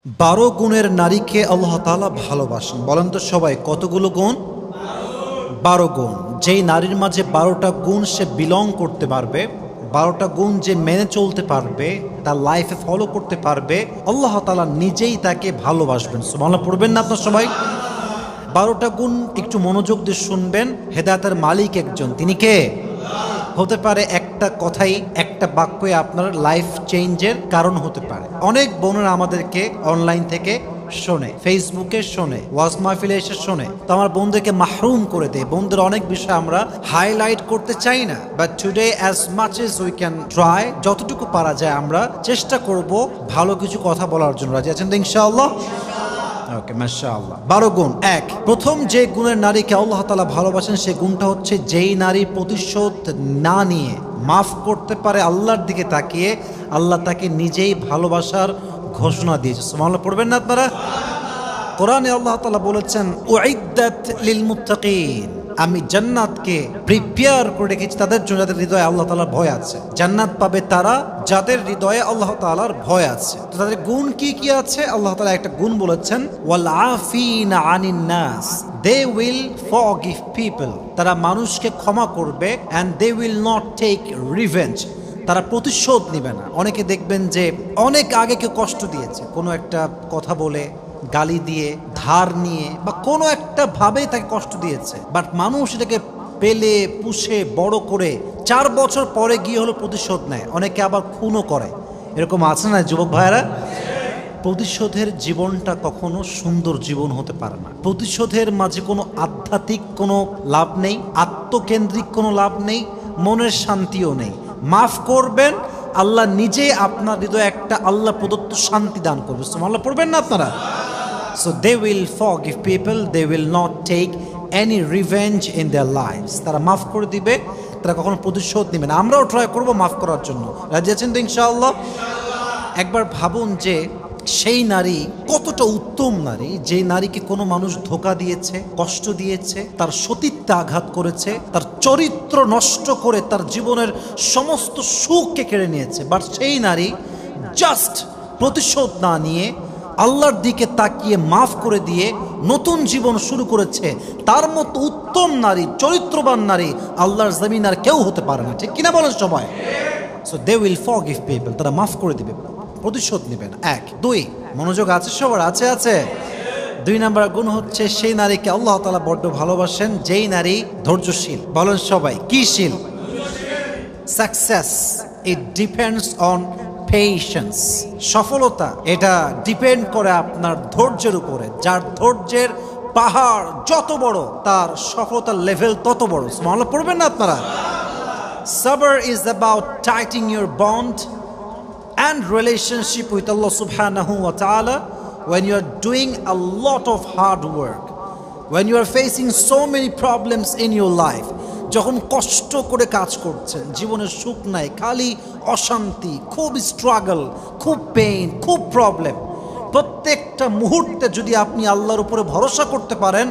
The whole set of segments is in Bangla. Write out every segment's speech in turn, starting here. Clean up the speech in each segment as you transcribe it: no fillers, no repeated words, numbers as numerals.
12 গুণের নারীকে আল্লাহ তাআলা ভালোবাসেন। বলেন তো সবাই, কতগুলো গুণ? 12 গুণ। যেই নারীর মাঝে 12টা গুণ সে বিলং করতে পারবে, 12টা গুণ যে মেনে চলতে পারবে, তার লাইফে ফলো করতে পারবে, আল্লাহ তাআলা নিজেই তাকে ভালোবাসবেন। সুবহানাল্লাহ পড়বেন না আপনার সবাই? 12টা গুণ একটু মনোযোগ দিয়ে শুনবেন। হেদায়েতের মালিক একজন, তিনি কে? হতে পারে একটা কথাই, একটা বাক্যই আপনার লাইফ চেঞ্জের কারণ হতে পারে। অনেক বোনেরা আমাদেরকে অনলাইন থেকে শোনে, ফেসবুকে শোনে, ওয়াজ মাহফিলে এসে শোনে, তো আমার বোনদেরকে মাহরুম করে দেয়। বোনদের অনেক বিষয় আমরা হাইলাইট করতে চাই না, but today as much as we can try, যতটুকু পারা যায় আমরা চেষ্টা করব ভালো কিছু কথা বলার জন্য। রাজি আছেন তো ইনশাআল্লাহ? ওকে, মাশাআল্লাহ। 12 গুণ। এক, প্রথম যে গুণের নারীকে আল্লাহ তাআলা ভালোবাসেন সেই গুণটা হচ্ছে, যেই নারী প্রতিশোধ না নিয়ে মাফ করতে পারে আল্লাহর দিকে তাকিয়ে, আল্লাহ তাকে নিজেই ভালোবাসার ঘোষণা দিয়েছে। সুবহানাল্লাহ পড়বেন না আপনারা? কোরআনে আল্লাহ তাআলা বলেছেন, উইদ্দাত লিল মুত্তাকিন, আমি জান্নাতকে প্রিপেয়ার করে রেখেছি তাদের জন্য যাদের হৃদয়ে আল্লাহ তাআলার ভয় আছে। জান্নাত পাবে তারা যাদের হৃদয়ে আল্লাহ তাআলার ভয় আছে। তো তাদের গুণ কি কি আছে? আল্লাহ তাআলা একটা গুণ বলেছেন, ওয়াল আফিনা আনিন নাস, দে উইল ফরগিভ পিপল, তারা মানুষকে ক্ষমা করবে, and they will not take revenge, তারা প্রতিশোধ নেবে না। অনেকে দেখবেন যে অনেক আগে কেউ কষ্ট দিয়েছে, কোনো একটা কথা বলে, গালি দিয়ে, ধার নিয়ে, বা কোনো একটা ভাবে তাকে কষ্ট দিয়েছে, বাট মানুষ এটাকে পেলে পুষে বড় করে 4 বছর পরে গিয়ে হলো প্রতিশোধ নেয়। অনেকে আবার খুনও করে। এরকম আছে না যুবক ভাইয়েরা? প্রতিশোধের জীবনটা কখনো সুন্দর জীবন হতে পারে না। প্রতিশোধের মাঝে কোনো আধ্যাত্মিক কোনো লাভ নেই, আত্মকেন্দ্রিক কোনো লাভ নেই, মনের শান্তিও নেই। মাফ করবেন, আল্লাহ নিজেই আপনার হৃদয়ে একটা আল্লাহ প্রদত্ত শান্তি দান করবে। সুবহানাল্লাহ পড়বেন না আপনারা? So they will forgive people, they will not take any revenge in their lives. তারা মাফ করে দিবে, তারা কখনো প্রতিশোধ নেবে না। আমরাও ট্রাই করব মাফ করার জন্য। রাজি আছেন তো ইনশাআল্লাহ? একবার ভাবুন যে সেই নারী কতটা উত্তম নারী, যে নারীকে কোনো মানুষ ধোঁকা দিয়েছে, কষ্ট দিয়েছে, তার সতীত্বে আঘাত করেছে, তার চরিত্র নষ্ট করে তার জীবনের সমস্ত সুখকে কেড়ে নিয়েছে, বাট সেই নারী জাস্ট প্রতিশোধ না নিয়ে আল্লাহর দিকে তাকিয়ে মাফ করে দিয়ে নতুন জীবন শুরু করেছে। তার মতো উত্তম নারী, চরিত্রবান নারী আল্লাহর জমিন আর কেউ হতে পারে না। ঠিক কিনা বলেন সবাই? So they will forgive people, তারা মাফ করে দিবে, প্রতিশোধ নেবে না। 1 2 মনোযোগ আছে সবার? আছে। 2 নাম্বার গুণ হচ্ছে, সেই নারীকে আল্লাহ তাআলা বড্ড ভালোবাসেন যেই নারী ধৈর্যশীল। বলেন সবাই, কি শীল? Success it depends on patience. সফলতা এটা ডিপেন্ড করে আপনার ধৈর্যের উপরে। যার ধৈর্যের পাহাড় যত বড়, তার সফলতার লেভেল তত বড়। সুবহানাল্লাহ পড়বেন না আপনারা? Sabr is about tightening your bond and relationship with Allah subhanahu wa ta'ala when you are doing a lot of hard work, when you are facing so many problems in your life. যখন কষ্ট করে কাজ করছেন, জীবনের সুখ নাই, খালি অশান্তি, খুব স্ট্রাগল, খুব পেইন, খুব প্রবলেম, প্রত্যেকটা মুহূর্তে যদি আপনি আল্লাহর উপরে ভরসা করতে পারেন,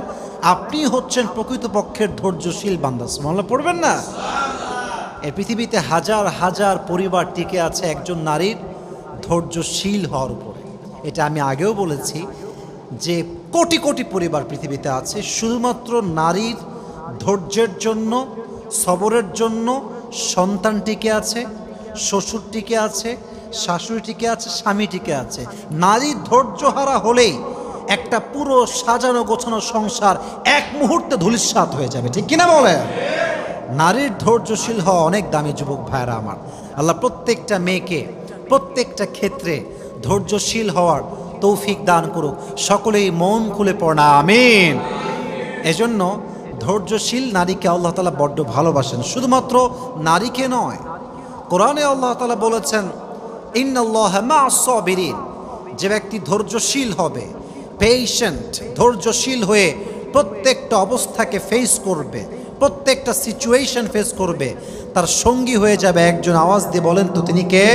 আপনি হচ্ছেন প্রকৃতপক্ষের ধৈর্যশীল বান্দা। সুবহানাল্লাহ পড়বেন না? এই পৃথিবীতে হাজার হাজার পরিবার টিকে আছে একজন নারীর ধৈর্যশীল হওয়ার উপরে। এটা আমি আগেও বলেছি যে কোটি কোটি পরিবার পৃথিবীতে আছে শুধুমাত্র নারীর ধৈর্যের জন্য, সবরের জন্য সন্তান টিকে আছে, শ্বশুর টিকে আছে, শাশুড়ি টিকে আছে, স্বামী টিকে আছে। নারী ধৈর্যহারা হলেই একটা পুরো সাজানো গোছানো সংসার এক মুহূর্তে ধূলিসাৎ হয়ে যাবে। ঠিক কিনা বলে? নারীর ধৈর্যশীল হওয়া অনেক দামি যুবক ভাইরা আমার। আল্লাহ প্রত্যেকটা মেয়েকে প্রত্যেকটা ক্ষেত্রে ধৈর্যশীল হওয়ার তৌফিক দান করুক। সকলেই মন খুলে পড়া আমিন। এজন্য ধৈর্যশীল নারীকে আল্লাহ তাআলা বড্ড ভালোবাসেন। শুধুমাত্র নারীকে নয়, কোরআনে আল্লাহ তাআলা বলেছেন, ইন্নাল্লাহা মা'আস সাবিরিন, যে ব্যক্তি ধৈর্যশীল হবে, পেশেন্ট, ধৈর্যশীল হয়ে প্রত্যেকটা অবস্থাকে ফেস করবে, প্রত্যেকটা সিচুয়েশন ফেস করবে, তার সঙ্গী হয়ে যাবে একজন। আওয়াজ দিয়ে বলেন তো তিনি কে?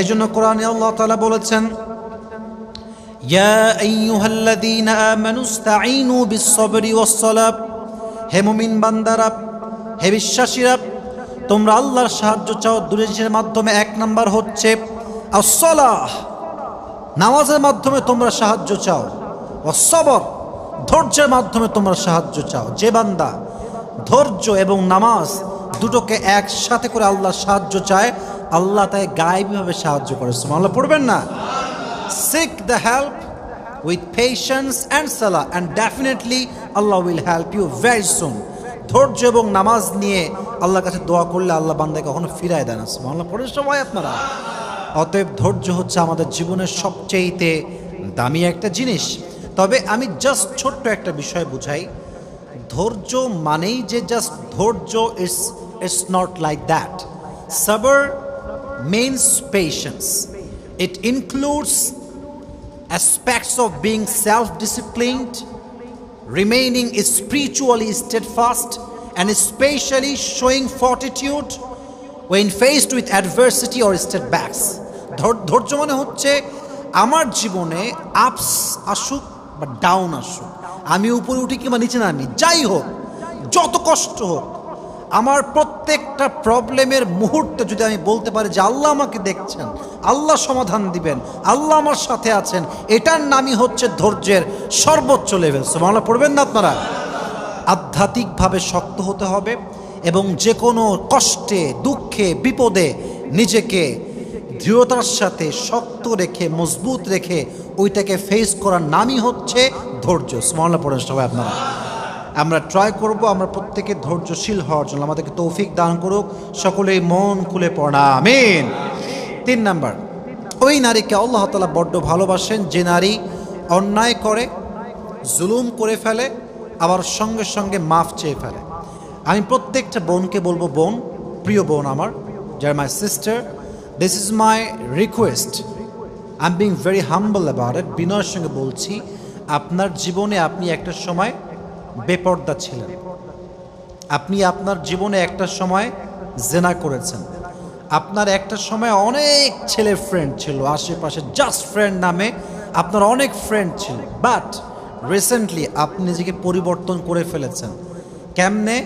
এজন্য কোরআনে আল্লাহ তাআলা বলেছেন, ইয়া আইয়ুহাল্লাযীনা আমানুস্তাঈনু বিস-সাবরি ওয়াস-সালাহ, হে মুমিন বান্দারা, হে বিশ্বাসীরা, তোমরা আল্লাহর সাহায্য চাও দুটো জিনিসের মাধ্যমে। 1 নাম্বার হচ্ছে আস-সালাহ, নামাজের মাধ্যমে তোমরা সাহায্য চাও, ও সবর, ধৈর্যের মাধ্যমে তোমরা সাহায্য চাও। যে বান্দা ধৈর্য এবং নামাজ দুটোকে একসাথে করে আল্লাহ সাহায্য চায়, আল্লাহ তাই গায়েবীভাবে সাহায্য করে। সুবহানাল্লাহ পড়বেন না? Seek the help with patience and salah and definitely Allah will help you very soon. ধৈর্য এবং নামাজ নিয়ে আল্লাহর কাছে দোয়া করলে আল্লাহ বান্দাকে কখনো ফিরায় দেয় না। সুবহানাল্লাহ পড়ে সবাই আপনারা। অতএব ধৈর্য হচ্ছে আমাদের জীবনের সবচেয়েতে দামি একটা জিনিস। তবে আমি জাস্ট ছোট্ট একটা বিষয় বুঝাই, ধৈর্য মানেই যে জাস্ট ধৈর্য, ইটস নট লাইক দ্যাট। সবর means patience. It includes aspects of being self-disciplined, remaining spiritually steadfast, and especially showing fortitude when faced with adversity or setbacks. ধৈর্য মানে হচ্ছে আমার জীবনে আপস আসুক বা ডাউন আসুক, আমি উপরে উঠি কিংবা নিচে নামি, যাই হোক, যত কষ্ট হোক, আমার প্রত্যেকটা প্রবলেমের মুহূর্তে যদি আমি বলতে পারি যে আল্লাহ আমাকে দেখছেন, আল্লাহ সমাধান দিবেন, আল্লাহ আমার সাথে আছেন, এটার নামই হচ্ছে ধৈর্যের সর্বোচ্চ লেভেল। সুবহানাল্লাহ পড়বেন না আপনারা? আধ্যাত্মিকভাবে শক্ত হতে হবে এবং যে কোনো কষ্টে, দুঃখে, বিপদে নিজেকে দৃঢ়তার সাথে শক্ত রেখে, মজবুত রেখে ওইটাকে ফেস করার নামই হচ্ছে ধৈর্য। সুবহানাল্লাহ পড়েন সবাই আপনারা। আমরা ট্রাই করব আমরা প্রত্যেকে ধৈর্যশীল হওয়ার জন্য, আমাদেরকে তৌফিক দান করুক, সকলেই মন খুলে পড়া আমিন। 3 নাম্বার, ওই নারীকে আল্লাহ তাআলা বড্ড ভালোবাসেন যে নারী অন্যায় করে, জুলুম করে ফেলে, আবার সঙ্গে সঙ্গে মাফ চেয়ে ফেলে। আমি প্রত্যেকটা বোনকে বলবো, বোন, প্রিয় বোন আমার, যারা my sister, this is my request, I am being very humble about it. বিনয়ের সঙ্গে বলছি, আপনার জীবনে আপনি একটা সময় বেপর্দা ছিলেন, আপনি আপনার জীবনে একটা সময় জেনা করেছেন, আপনার একটা সময় অনেক ছেলে ফ্রেন্ড ছিল আশেপাশে, জাস্ট ফ্রেন্ড নামে আপনার অনেক ফ্রেন্ড ছিল, বাট রিসেন্টলি আপনি নিজেকে পরিবর্তন করে ফেলেছেন। কেমনে?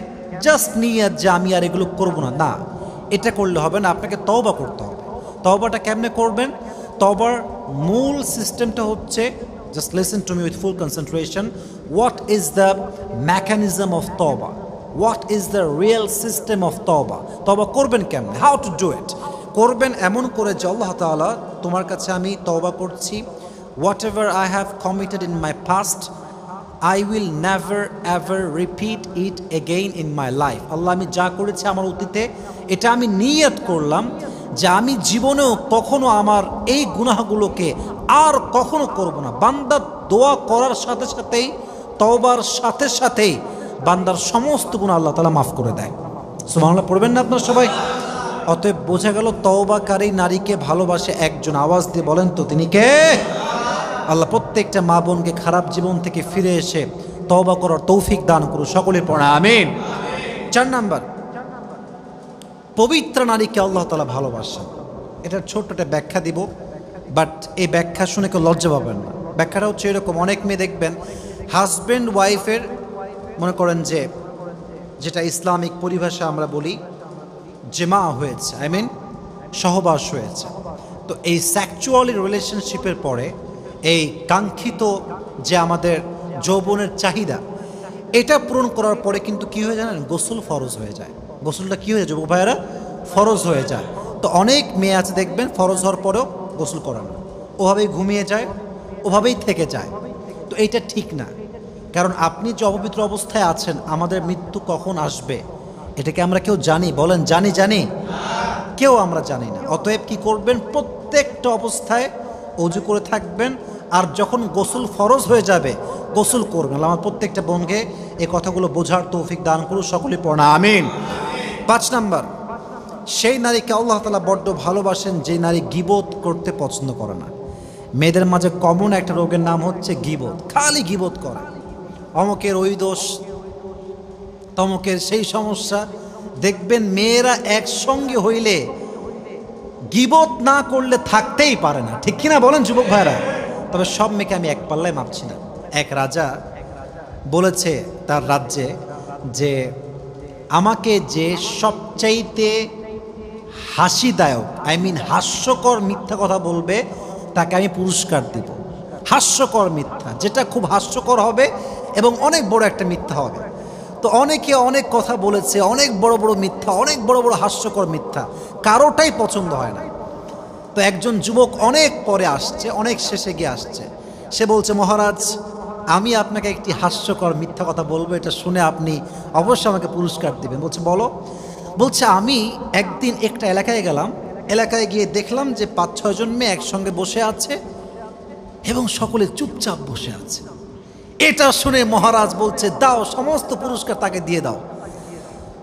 জাস্ট নিয়ে যে আমি আর এগুলো করব না, না, এটা করলে হবে না, আপনাকে তওবা করতে হবে। তওবাটা কেমনে করবেন? তওবার মূল সিস্টেমটা হচ্ছে, just listen to me with full concentration. What is the mechanism of tawbah? What is the real system of tawbah? তওবা করবেন কেমনে? How to do it? করবেন এমন করে যে আল্লাহ তাআলা, তোমার কাছে আমি তওবা করছি, whatever I have committed in my past, I will never ever repeat it again in my life. আল্লাহ, আমি যা করেছি আমার অতীতে, এটা আমি নিয়ত করলাম যে আমি জীবনেও কখনো আমার এই গুনাহগুলোকে আর কখনো করব না। বান্দার দোয়া করার সাথে সাথেই, তওবার সাথে সাথেই বান্দার সমস্ত গুনাহ আল্লাহ তাআলা মাফ করে দেয়। সুবহানাল্লাহ পড়বেন না আপনারা সবাই? অতএব বোঝা গেল তওবাকারী নারীকে ভালোবাসে একজন। আওয়াজ দিয়ে বলেন তো তিনি কে? আল্লাহ প্রত্যেকটা মা বোনকে খারাপ জীবন থেকে ফিরে এসে তওবা করার তৌফিক দান করুন, সকলে পড়া আমিন। 4 নাম্বার, পবিত্র নারীকে আল্লাহ তাআলা ভালোবাসেন। এটার ছোট্ট একটা ব্যাখ্যা দিব, বাট এই ব্যাখ্যা শুনে কেউ লজ্জা পাবেন না। ব্যাখ্যাটা হচ্ছে এরকম, অনেক মেয়ে দেখবেন হাজব্যান্ড ওয়াইফের, মনে করেন যে যেটা ইসলামিক পরিভাষা আমরা বলি জেমা হয়েছে, আই মিন সহবাস হয়েছে। তো এই সেক্সুয়ালি রিলেশনশিপের পরে এই কাঙ্ক্ষিত যে আমাদের যৌবনের চাহিদা, এটা পূরণ করার পরে কিন্তু কী হয়ে জানেন? গোসল ফরজ হয়ে যায়। গোসলটা কী হয়ে যায় যুবক ভাইয়েরা? ফরজ হয়ে যায়। তো অনেক মেয়ে আছে দেখবেন ফরজ হওয়ার পরেও গোসল করে না, ওভাবেই ঘুমিয়ে যায়, ওভাবেই থেকে যায়। তো এইটা ঠিক না, কারণ আপনি যে অপবিত্র অবস্থায় আছেন, আমাদের মৃত্যু কখন আসবে এটাকে আমরা কেউ জানি? বলেন, জানি? কেউ আমরা জানি না। অতএব কি করবেন? প্রত্যেকটা অবস্থায় অজু করে থাকবেন, আর যখন গোসল ফরজ হয়ে যাবে গোসল করবেন। আমার প্রত্যেকটা বোনকে এই কথাগুলো বোঝার তৌফিক দান করুন, সকলে পড়া আমিন। 5 নাম্বার, সেই নারীকে আল্লাহ তাআলা বড্ড ভালোবাসেন যে নারী গীবত করতে পছন্দ করে না। মেয়েদের মাঝে কমন একটা রোগের নাম হচ্ছে গীবত, খালি গীবত করা, অমুকের ওই দোষ, তমুকের সেই সমস্যা। দেখবেন মেয়েরা একসঙ্গে হইলে গীবত না করলে থাকতেই পারে না, ঠিক কিনা বলেন যুবক ভাইরা? তবে সব মেয়েকে আমি এক পাল্লায় মাপছি না। এক রাজা বলেছে তার রাজ্যে যে আমাকে যে সবচাইতে হাসিদায়ক, আই মিন হাস্যকর মিথ্যা কথা বলবে, তাকে আমি পুরস্কার দিব। হাস্যকর মিথ্যা, যেটা খুব হাস্যকর হবে এবং অনেক বড় একটা মিথ্যা হবে। তো অনেকে অনেক কথা বলেছে, অনেক বড় বড় মিথ্যা, অনেক বড় বড় হাস্যকর মিথ্যা, কারোটাই পছন্দ হয় না। তো একজন যুবক অনেক পরে আসছে, অনেক শেষে গিয়ে আসছে, সে বলছে, মহারাজ আমি আপনাকে একটি হাস্যকর মিথ্যা কথা বলবো, এটা শুনে আপনি অবশ্যই আমাকে পুরস্কার দিবেন। বলছে বলো। বলছে আমি একদিন একটা এলাকায় গেলাম, এলাকায় গিয়ে দেখলাম যে 5-6 জন মেয়ে একসঙ্গে বসে আছে এবং সকলে চুপচাপ বসে আছে। এটা শুনে মহারাজ বলছে, দাও, সমস্ত পুরস্কার তাকে দিয়ে দাও।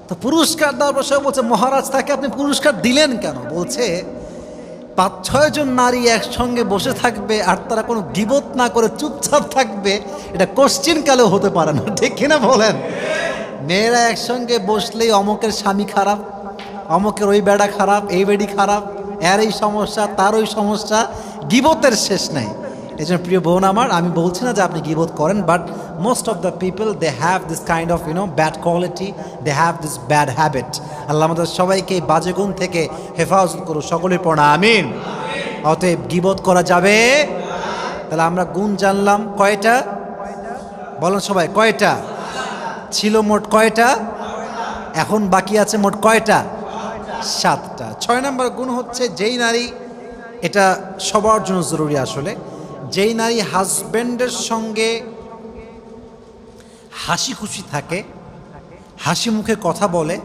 তো পুরস্কার দেওয়ার পর সে বলছে, মহারাজ তাকে আপনি পুরস্কার দিলেন কেন? বলছে 5-6 জন নারী একসঙ্গে বসে থাকবে আর তারা কোনো গীবত না করে চুপচাপ থাকবে, এটা কোশ্চিন কালেও হতে পারে না, ঠিক কিনা বলেন? মেয়েরা একসঙ্গে বসলেই অমকের স্বামী খারাপ, অমকের ওই বেড়া খারাপ, এই বেড়ি খারাপ, এর এই সমস্যা, তার ওই সমস্যা, গীবতের শেষ নাই। এই জন্য প্রিয় বোন আমার, আমি বলছি না যে আপনি গীবত করেন, but most of the people they have this kind of bad quality, they have this bad habit. আল্লাহ আমাদের সবাইকে এই বাজে গুণ থেকে হেফাজত করুন, সকলের পড়া আমিন। অতএব গীবত করা যাবে। তাহলে আমরা গুণ জানলাম কয়টা? বলেন সবাই, কয়টা ছিল? মোট কয়টা? এখন বাকি আছে মোট কয়টা? 7টা। 6 নম্বর গুণ হচ্ছে, যেই নারী, এটা সবার জন্য জরুরি আসলে, যেই নারী হাজব্যান্ডের সঙ্গে হাসি খুশি থাকে, হাসি মুখে কথা বলে,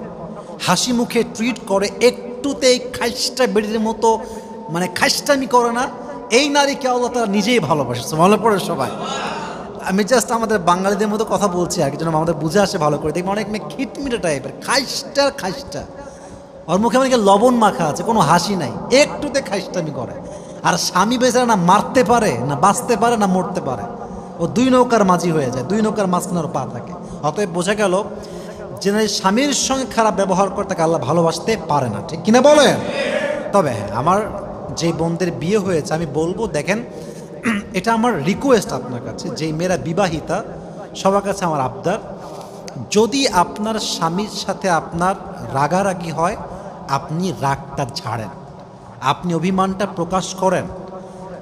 হাসি মুখে ট্রিট করে, একটুতেই খাইস্টা বেড়ির মতো মানে খাইস্টামি করে না, এই নারীকে আল্লাহ তাআলা নিজেই ভালোবাসে। মনে পড়ে সবাই? আমি জাস্ট আমাদের বাঙালিদের মতো কথা বলছি আর কি, যেন আমাদের বুঝে আসে ভালো করে। দেখবেন অনেক মেয়ে খিটমিটে টাইপের, খাইস্টা, ওর মুখে অনেকে লবণ মাখা আছে, কোনো হাসি নাই, একটুতে খাইস্টামি করে। আর স্বামী বেচারা না মারতে পারে, না বাঁচতে পারে, না মরতে পারে, ও 2 নৌকার মাঝি হয়ে যায়, 2 নৌকার মাঝখানে ওর পা থাকে। অতএব বোঝা গেল যে স্বামীর সঙ্গে খারাপ ব্যবহার করে তাকে আল্লাহ ভালোবাসতে পারে না, ঠিক কিনা বলেন? তবে হ্যাঁ, আমার যে বোনদের বিয়ে হয়েছে আমি বলবো, দেখেন এটা আমার রিকোয়েস্ট আপনার কাছে, যেই মেয়েরা বিবাহিতা সবার কাছে আমার আবদার, যদি আপনার স্বামীর সাথে আপনার রাগারাগি হয়, আপনি রাগটা ঝাড়েন, আপনি অভিমানটা প্রকাশ করেন,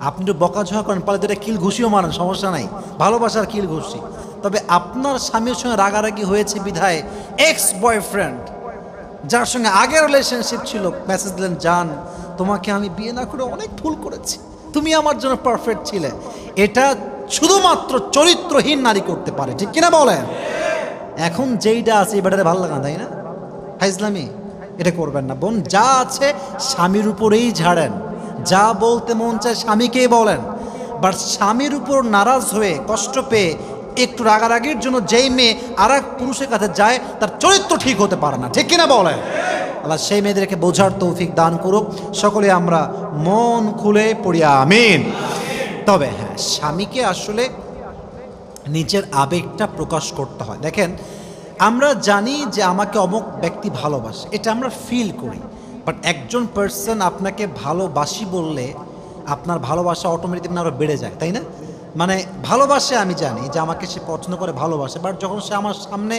আপনি একটু বকাঝকা করেন, পালে দুটা কিল ঘুষিও মারেন, সমস্যা নাই, ভালোবাসার কিল ঘুষি। তবে আপনার স্বামীর সঙ্গে রাগারাগি হয়েছে বিধায় এক্স বয়ফ্রেন্ড, যার সঙ্গে আগের রিলেশনশিপ ছিল, মেসেজ দিলেন, জান তোমাকে আমি বিয়ে না করে অনেক ভুল করেছি, তুমি আমার জন্য পারফেক্ট ছিলে, এটা শুধুমাত্র চরিত্রহীন নারী করতে পারে, ঠিক কিনা বলেন? এখন যেইটা আছে এই ব্যাটারে ভালো লাগা, তাই না? ফাইজলামি এটা করবেন না বোন। যা আছে স্বামীর উপরেই ঝাড়েন, যা বলতে মন চায় স্বামীকেই বলেন। বাট স্বামীর উপর নারাজ হয়ে, কষ্ট পেয়ে, একটু রাগারাগির জন্য যেই মেয়ে আর এক পুরুষের কাছে যায়, তার চরিত্র ঠিক হতে পারে না, ঠিক কিনা বলেন? আল্লাহ সেই মেয়েদেরকে বোঝার তৌফিক দান করুক। সকলে আমরা মন খুলে পড়ি আমিন। তবে হ্যাঁ, স্বামীকে আসলে নিজের আবেগটা প্রকাশ করতে হয়। দেখেন, আমরা জানি যে আমাকে অমুক ব্যক্তি ভালোবাসে, এটা আমরা ফিল করি, বাট একজন পার্সন আপনাকে ভালোবাসি বললে আপনার ভালোবাসা অটোমেটিক আরও বেড়ে যায়, তাই না? মানে ভালোবাসে, আমি জানি যে আমাকে সে পছন্দ করে, ভালোবাসে, বাট যখন সে আমার সামনে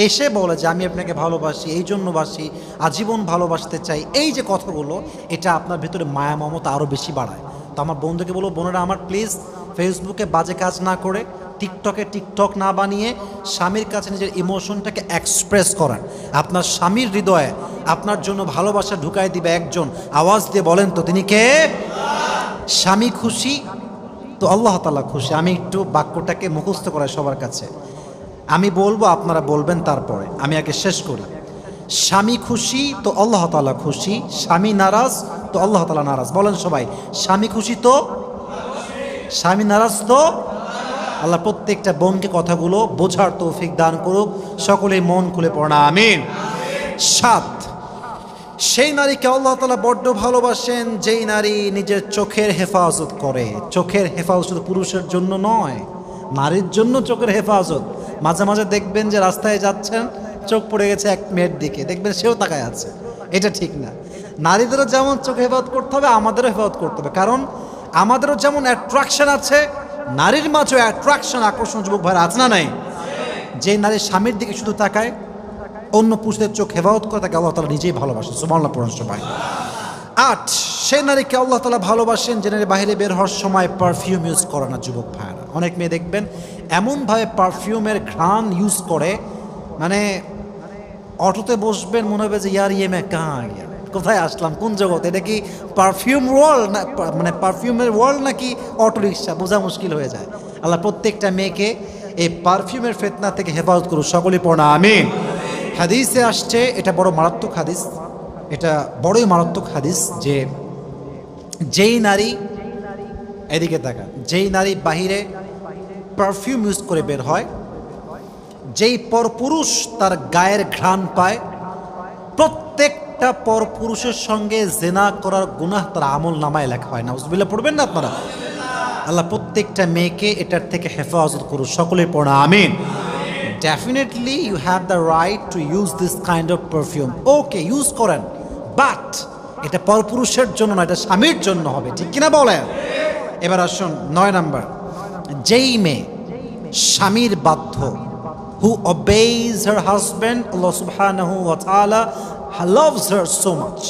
এসে বলে যে আমি আপনাকে ভালোবাসি, এই জন্য বাসি, আজীবন ভালোবাসতে চাই, এই যে কথাগুলো, এটা আপনার ভিতরে মায়া মমতা আরও বেশি বাড়ায়। তো আমার বন্ধুকে বলবো, বোনেরা আমার প্লিজ ফেসবুকে বাজে কাজ না করে, টিকটকে টিকটক না বানিয়ে স্বামীর কাছে নিজের ইমোশনটাকে এক্সপ্রেস করেন। আপনার স্বামীর হৃদয়ে আপনার জন্য ভালোবাসা ঢুকাই দিবে একজন, আওয়াজ দিয়ে বলেন তো তিনি কে? স্বামী খুশি তো আল্লাহ তাআলা খুশি। আমি একটু বাক্যটাকে মুখস্থ করাই সবার কাছে, আমি বলবো, আপনারা বলবেন, তারপরে আমি আগে শেষ করি। স্বামী খুশি তো আল্লাহ তাআলা খুশি, স্বামী নারাজ তো আল্লাহ তাআলা নারাজ। বলেন সবাই, স্বামী খুশি তো, স্বামী নারাজ তো আল্লাহ। প্রত্যেকটা বোনকে কথাগুলো বোঝার তৌফিক দান করুক, সকলেই মন খুলে পড়া আমিন। 7, সেই নারীকে আল্লাহ তাআলা বড্ড ভালোবাসেন যেই নারী নিজের চোখের হেফাজত করে। চোখের হেফাজত পুরুষের জন্য নয়, নারীর জন্য চোখের হেফাজত। মাঝে মাঝে দেখবেন যে রাস্তায় যাচ্ছেন, চোখ পড়ে গেছে এক মেয়ের দিকে, দেখবেন সেও তাকায় আছে, এটা ঠিক না। নারীদেরও যেমন চোখে হেফাজত করতে হবে, আমাদেরও হেফাজত করতে হবে, কারণ আমাদেরও যেমন অ্যাট্রাকশন আছে, নারীর মাঝেও অ্যাট্রাকশন, আকর্ষণ যুবক ভাইরা আছে না নাই? যে নারী স্বামীর দিকে শুধু তাকায়, অন্য পুরুষদের চোখ হেফাজত করে, তাকে আল্লাহ তাআলা নিজেই ভালোবাসে। সুবহানাল্লাহ পড়ুন সবাই। 8, সেই নারীকে আল্লাহ তাআলা ভালোবাসেন যে নারী বাইরে বের হওয়ার সময় পারফিউম ইউজ করে না। যুবক ভাইরা, অনেক মেয়ে দেখবেন এমনভাবে পারফিউমের ঘ্রাণ ইউজ করে, মানে অটোতে বসবেন মনে হবে যে ইয়ার ইয়ে মে কাহা গিয়া, কোথায় আসলাম, কোন জগৎ, এটা কি পারফিউম ওয়ার্ল্ড না, মানে পারফিউমের ওয়ার্ল্ড নাকি অটো রিক্সা, বোঝা মুশকিল হয়ে যায়। আল্লাহ প্রত্যেকটা মেয়েকে এই পারফিউমের ফিতনা থেকে হেফাজত করুন, সকলেই পড়া আমিন। হাদিসে আসছে, এটা বড় মারাত্মক হাদিস, এটা বড়ই মারাত্মক হাদিস, যে যেই নারী, এদিকে তাকা, যেই নারী বাহিরে পারফিউম ইউজ করে বের হয়, যেই পরপুরুষ তার গায়ের ঘ্রাণ পায়, প্রত্যেকটা পরপুরুষের সঙ্গে জেনা করার গুনাহ তার আমল নামায় লেখা হয়। নাউজুবিল্লাহ পড়বেন না আপনারা? আল্লাহ প্রত্যেকটা মেয়েকে এটার থেকে হেফাজত করুন, সকলেই পড়া আমিন। Definitely you have the right to use this kind of perfume, okay use করেন, বাট এটা পরপুরুষের জন্য না, এটা স্বামীর জন্য হবে, ঠিক কিনা বলেন? এবার আসুন 9 নাম্বার, যেই মেয়ে স্বামীর বাধ্য, who obeys her husband, Allah subhanahu wa ta'ala loves her so much,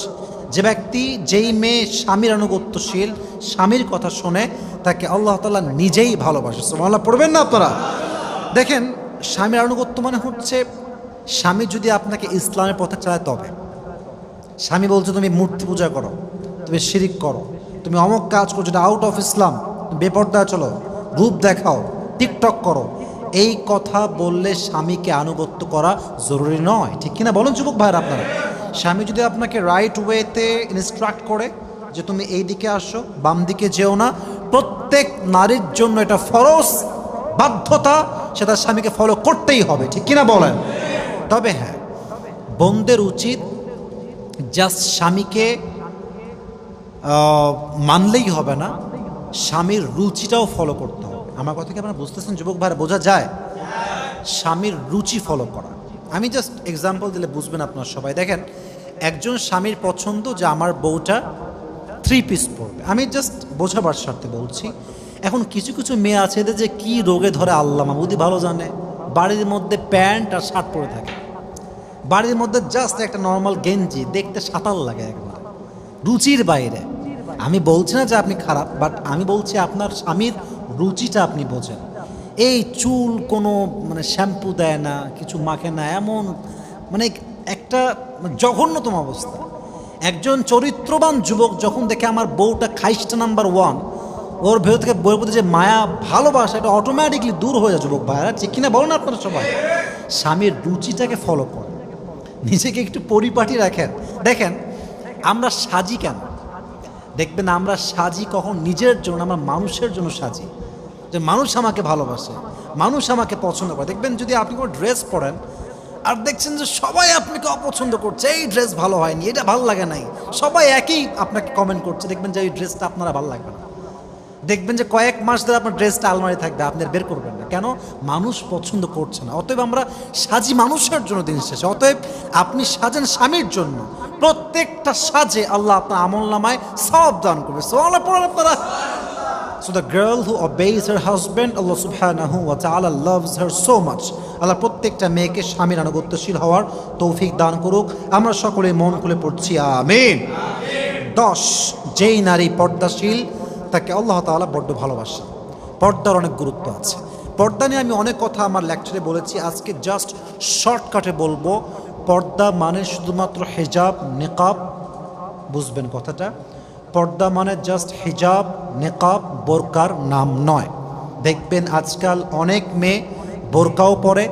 যে ব্যক্তি, যেই মেয়ে স্বামীর আনুগত্যশীল, স্বামীর কথা শোনে, তাকে আল্লাহ তাআলা নিজেই ভালোবাসে। সুবহানাল্লাহ পড়বেন না আপনারা? দেখেন, স্বামীর আনুগত্য মানে হচ্ছে, স্বামী যদি আপনাকে ইসলামের পথে চালায়, তবে স্বামী বলছে তুমি মূর্তি পূজা করো, তুমি শিরিক করো, তুমি অমুক কাজ করো যেটা আউট অফ ইসলাম, তুমি বেপরদা চলো, রূপ দেখাও, টিকটক করো, এই কথা বললে স্বামীকে আনুগত্য করা জরুরি নয়, ঠিক কিনা বলুন যুবক ভাইরা আপনারা? স্বামী যদি আপনাকে রাইট ওয়েতে ইনস্ট্রাক্ট করে যে তুমি এই দিকে আসো, বাম দিকে যেও না, প্রত্যেক নারীর জন্য এটা ফরজ, বাধ্যতা, সেটা স্বামীকে ফলো করতেই হবে, ঠিক কিনা বলেন? তবে হ্যাঁ, বোনদের উচিত জাস্ট স্বামীকে মানলেই হবে না, স্বামীর রুচিটাও ফলো করতে হবে। আমার কথা কি আপনারা বুঝতেছেন যুবক ভাইরা? বোঝা যায়? স্বামীর রুচি ফলো করা, আমি জাস্ট এক্সাম্পল দিলে বুঝবেন আপনারা সবাই। দেখেন, একজন স্বামীর পছন্দ যে আমার বউটা 3 পিস পরবে, আমি জাস্ট বোঝাবার স্বার্থে বলছি। এখন কিছু কিছু মেয়ে আছে এদের যে কি রোগে ধরে আল্লাহ মাবুদি ভালো জানে, বাড়ির মধ্যে প্যান্ট আর শার্ট পরে থাকে, বাড়ির মধ্যে জাস্ট একটা নর্মাল গেঞ্জি, দেখতে সাঁতার লাগে একবার, রুচির বাইরে। আমি বলছি না যে আপনি খারাপ, বাট আমি বলছি আপনার স্বামীর রুচিটা আপনি বোঝেন। এই চুল কোনো মানে শ্যাম্পু দেয় না, কিছু মাখে না, এমন মানে একটা জঘন্যতম অবস্থা। একজন চরিত্রবান যুবক যখন দেখে আমার বউটা খাইস্টা নাম্বার 1, ওর ভেতর থেকে বইয়ের প্রতি যে মায়া ভালোবাসা, এটা অটোমেটিকলি দূর হয়ে যায় যুবক ভাইরা, ঠিক কিনা বলুন আপনারা সবাই? স্বামীর রুচিটাকে ফলো করেন, নিজেকে একটু পরিপাটি রাখেন। দেখেন, আমরা সাজি কেন? দেখবেন আমরা সাজি কখন নিজের জন্য, আমরা মানুষের জন্য সাজি, যে মানুষ আমাকে ভালোবাসে, মানুষ আমাকে পছন্দ করে। দেখবেন যদি আপনি কোনো ড্রেস পরেন আর দেখছেন যে সবাই আপনাকে অপছন্দ করছে, এই ড্রেস ভালো হয়নি, এটা ভালো লাগে নাই, সবাই একই আপনাকে কমেন্ট করছে, দেখবেন যে এই ড্রেসটা আপনারা ভালো লাগবে না। দেখবেন যে কয়েক মাস ধরে আপনার ড্রেসটা আলমারি থাকবে, আপনি বের করবেন না, কেন? মানুষ পছন্দ করছে না। অতএব আমরা সাজি মানুষের জন্য দিন শেষে। অতএব আপনি সাজেন স্বামীর জন্য, প্রত্যেকটা সাজে আল্লাহ আপনার আমলনামায় সওয়াব দান করবে। সুবহানাল্লাহ পড়েন আপনারা। So the girl who obeys her husband, Allah subhanahu wa ta'ala loves her so much. আল্লাহ প্রত্যেকটা মেয়েকে স্বামীর আনুগত্যশীল হওয়ার তৌফিক দান করুক। আমরা সকলে মন খুলে পড়ছি আমিন। 10, যেই নারী পর্দাশীল তাকে আল্লাহ তাআলা বড্ড ভালোবাসে। পর্দার অনেক গুরুত্ব আছে। পর্দা নিয়ে আমি অনেক কথা আমার লেকচারে বলেছি, আজকে জাস্ট শর্টকাটে বলবো। পর্দা মানে শুধুমাত্র হিজাব, নিকাব, বুঝবেন কথাটা? পর্দা মানে জাস্ট হিজাব, নিকাব, বোরকার নাম নয়। দেখবেন আজকাল অনেক মেয়ে বোরকাও পরে,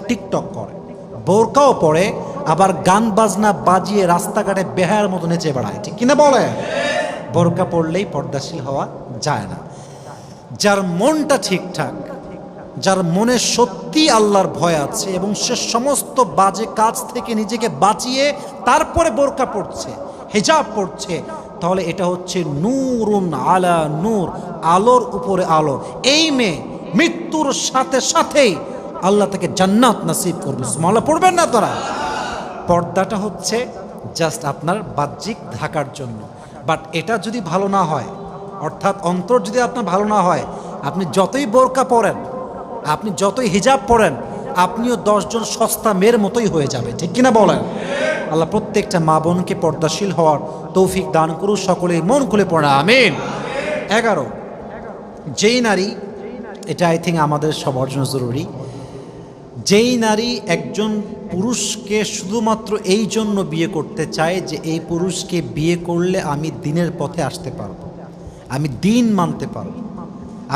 টিকটক করে, বোরকাও পরে, আবার গান বাজনা বাজিয়ে রাস্তাঘাটে বেহায়ার মতো নেচে বেড়ায়, ঠিক কিনা বলে? বোরকা পড়লেই পর্দাশীল হওয়া যায় না। যার মনটা ঠিকঠাক, যার মনে সত্যি আল্লাহর ভয় আছে এবং সে সমস্ত বাজে কাজ থেকে নিজেকে বাঁচিয়ে তারপরে বোরকা পড়ছে, হিজাব পড়ছে, তাহলে এটা হচ্ছে নূরুন আলা নূর, আলোর উপরে আলো। এই মেয়ে মৃত্যুর সাথে সাথেই আল্লাহ তাকে জান্নাত নসিব করবে। সুবহানাল্লাহ পড়বেন না তারা? পর্দাটা হচ্ছে জাস্ট আপনার বাহ্যিক ঢাকার জন্য, বাট এটা যদি ভালো না হয়, অর্থাৎ অন্তর যদি আপনার ভালো না হয়, আপনি যতই বোরকা পরেন, আপনি যতই হিজাব পরেন, আপনিও 10 জন সস্তা মেয়ের মতোই হয়ে যাবে, ঠিক কিনা বলেন? আল্লাহ প্রত্যেকটা মা বোনকে পর্দাশীল হওয়ার তৌফিক দান করুক, সকলেই মন খুলে পড়া আমিন। 11, যেই নারী, এটা আই থিঙ্ক আমাদের সবার জন্য জরুরি, যেই নারী একজন পুরুষকে শুধুমাত্র এই জন্য বিয়ে করতে চায় যে এই পুরুষকে বিয়ে করলে আমি দ্বীনের পথে আসতে পারবো, আমি দ্বীন মানতে পারবো,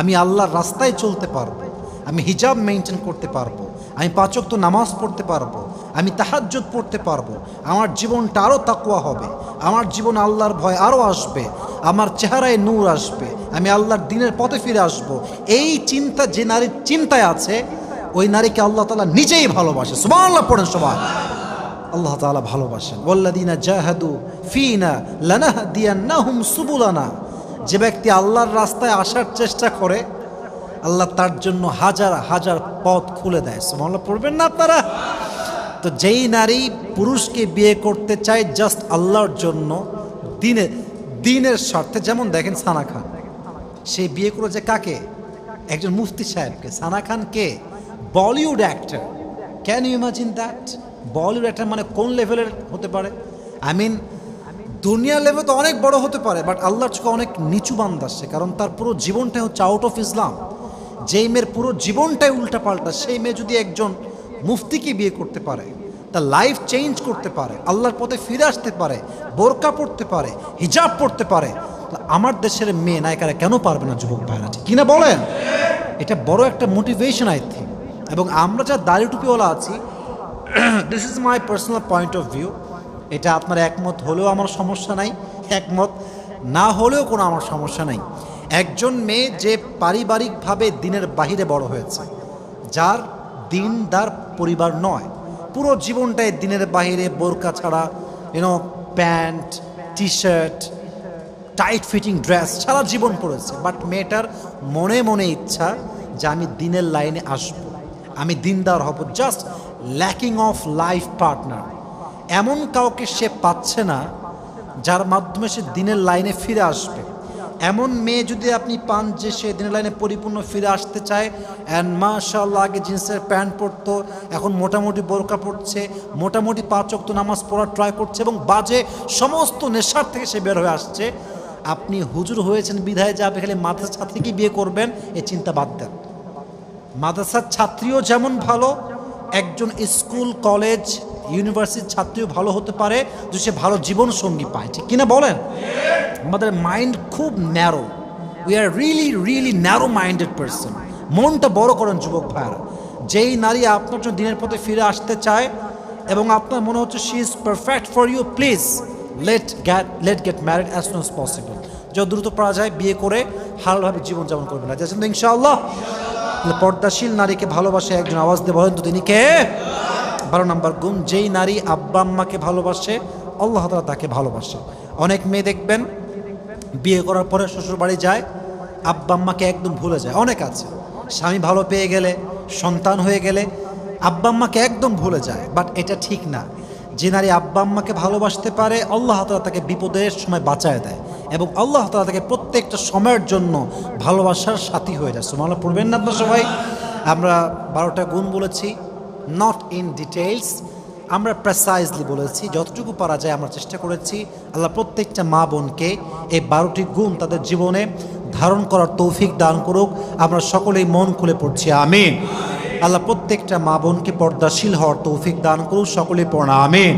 আমি আল্লাহর রাস্তায় চলতে পারবো, আমি হিজাব মেনটেন করতে পারবো, আমি 5 ওয়াক্ত নামাজ পড়তে পারবো, আমি তাহাজ্জুদ পড়তে পারবো, আমার জীবনটা আরও তাকওয়া হবে, আমার জীবন আল্লাহর ভয় আরও আসবে, আমার চেহারায় নূর আসবে, আমি আল্লাহর দ্বীনের পথে ফিরে আসবো, এই চিন্তা যে নারীর চিন্তায় আছে ওই নারীকে আল্লাহ তাআলা নিজেই ভালোবাসে। সুবহানাল্লাহ পড়েন সবাই। আল্লাহ তাআলা ভালোবাসেন। ওয়াল্লাযীনা জাহাদু ফীনা লানাহদিয়ান্নাহুম সুবুলানা। যে ব্যক্তি আল্লাহর রাস্তায় আসার চেষ্টা করে আল্লাহ তার জন্য হাজার হাজার পথ খুলে দেয়। সুবহানাল্লাহ পড়বেন না আপনারা? তো যেই নারী পুরুষকে বিয়ে করতে চায় জাস্ট আল্লাহর জন্য, দ্বীনের স্বার্থে, যেমন দেখেন সানা খান, সে বিয়ে করেছে কাকে? একজন মুফতি সাহেবকে। সানা খান কে? Bollywood actor. Can you imagine that? Bollywood actor মানে কোন লেভেলের হতে পারে? আই মিন দুনিয়া লেভেল তো অনেক বড় হতে পারে, বাট আল্লাহর চোখে অনেক নিচু বান্দা সে, কারণ তার পুরো জীবনটাই হচ্ছে আউট অফ ইসলাম। যেই মেয়ের পুরো জীবনটাই উল্টা পাল্টা, সেই মেয়ে যদি একজন মুফতিকে বিয়ে করতে পারে, তার লাইফ চেঞ্জ করতে পারে, আল্লাহর পথে ফিরে আসতে পারে, বোরকা পড়তে পারে, হিজাব পড়তে পারে, আমার দেশের মেয়ে নায়িকারা কেন পারবে না? যুবক ভাইরা ঠিক কিনা বলেন? এটা বড় একটা মোটিভেশন আই থিঙ্ক। এবং আমরা যা দাড়ি টুপিওয়ালা আছি, this is my personal point of view, এটা আপনার একমত হলেও আমার সমস্যা নাই, একমত না হলেও কোনো আমার সমস্যা নাই। একজন মেয়ে যে পারিবারিকভাবে দ্বীনের বাহিরে বড় হয়েছে, যার দ্বীনদার পরিবার নয়, পুরো জীবনটাই দ্বীনের বাহিরে বোরকা ছাড়া, pant, T shirt, tight fitting dress সারা জীবন পড়েছে, বাট মেয়েটার মনে মনে ইচ্ছা যে আমি দ্বীনের লাইনে আসব, আমি দ্বীনদার হব, just lacking of life partner. এমন কাউকে সে পাচ্ছে না যার মাধ্যমে সে দ্বীনের লাইনে ফিরে আসবে। এমন মেয়ে যদি আপনি পান যে সে দ্বীনের লাইনে পরিপূর্ণ ফিরে আসতে চায়, অ্যান্ড মাশাআল্লাহ আগে জিন্সের প্যান্ট পরতো, এখন মোটামুটি বোরকা পড়ছে, মোটামুটি 5 ওয়াক্ত নামাজ পড়ার ট্রাই করছে, এবং বাজে সমস্ত নেশার থেকে সে বের হয়ে আসছে, আপনি হুজুর হয়েছেন বিধায় যে আপনি খালি মাদ্রাসার ছাত্রীকে বিয়ে করবেন, এই চিন্তা বাদ দেন। মাদ্রাসার ছাত্রীও যেমন ভালো, একজন স্কুল কলেজ ইউনিভার্সিটির ছাত্রীও ভালো হতে পারে যদি সে ভালো জীবন সঙ্গী পায়, ঠিক কিনা বলেন? আমাদের মাইন্ড খুব narrow, we are really really narrow minded person. মনটা বড় করেন যুবক ভাইয়ারা। যেই নারী আপনার জন্য দিনের পথে ফিরে আসতে চায় এবং আপনার মনে হচ্ছে she is perfect for you, please let get married as soon as possible. যত দ্রুত পারা যায় বিয়ে করে হালভাবে জীবনযাপন করবেন। যাচ্ছেন তো ইনশাআল্লাহ? পর্দাশীল নারীকে ভালোবাসে একজন, আওয়াজ দিয়ে বলেন তো তিনি কে? 12 নম্বর গুণ, যেই নারী আব্বা আম্মাকে ভালোবাসে আল্লাহ তাআলা তাকে ভালোবাসে। অনেক মেয়ে দেখবেন বিয়ে করার পরে শ্বশুর বাড়ি যায়, আব্বা আম্মাকে একদম ভুলে যায়। অনেক আছে, স্বামী ভালো পেয়ে গেলে, সন্তান হয়ে গেলে আব্বা আম্মাকে একদম ভুলে যায়, বাট এটা ঠিক না। যে নারী আব্বা আম্মাকে ভালোবাসতে পারে আল্লাহ তাআলা তাকে বিপদের সময় বাঁচায় দেয়, এবং আল্লাহ তাআলা তাকে প্রত্যেকটা সময়ের জন্য ভালোবাসার সাথী হয়ে যায়। সুবহানাল্লাহ পড়বেন না আপনারা সবাই? আমরা 12টা গুণ বলেছি, নট ইন ডিটেইলস, আমরা প্রেসাইজলি বলেছি, যতটুকু পারা যায় আমরা চেষ্টা করেছি। আল্লাহ প্রত্যেকটা মা বোনকে এই 12টি গুণ তাদের জীবনে ধারণ করার তৌফিক দান করুক। আমরা সকলেই মন খুলে পড়ছি আমিন। আল্লাহ প্রত্যেকটা মা বোনকে পর্দাশীল হওয়ার তৌফিক দান করুক, সকলেই পড়া আমিন।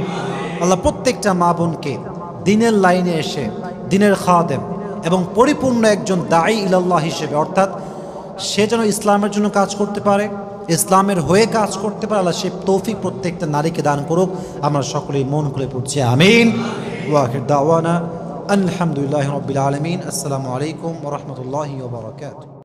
আল্লাহ প্রত্যেকটা মা বোনকে দ্বীনের লাইনে এসে দ্বীনের খাদেম এবং পরিপূর্ণ একজন দাঈ ইলাল্লাহ হিসেবে, অর্থাৎ সে যেন ইসলামের জন্য কাজ করতে পারে, ইসলামের হয়ে কাজ করতে পারে, আল্লাহ সে তৌফিক প্রত্যেকটা নারীকে দান করুক। আমরা সকলেই মন খুলে পড়ছি আমিন। ওয়া আখির দাওয়ানা আলহামদুলিল্লাহি রাব্বিল আলামিন। আসসালামু আলাইকুম ওয়া রাহমাতুল্লাহি ওয়া বারাকাতুহু।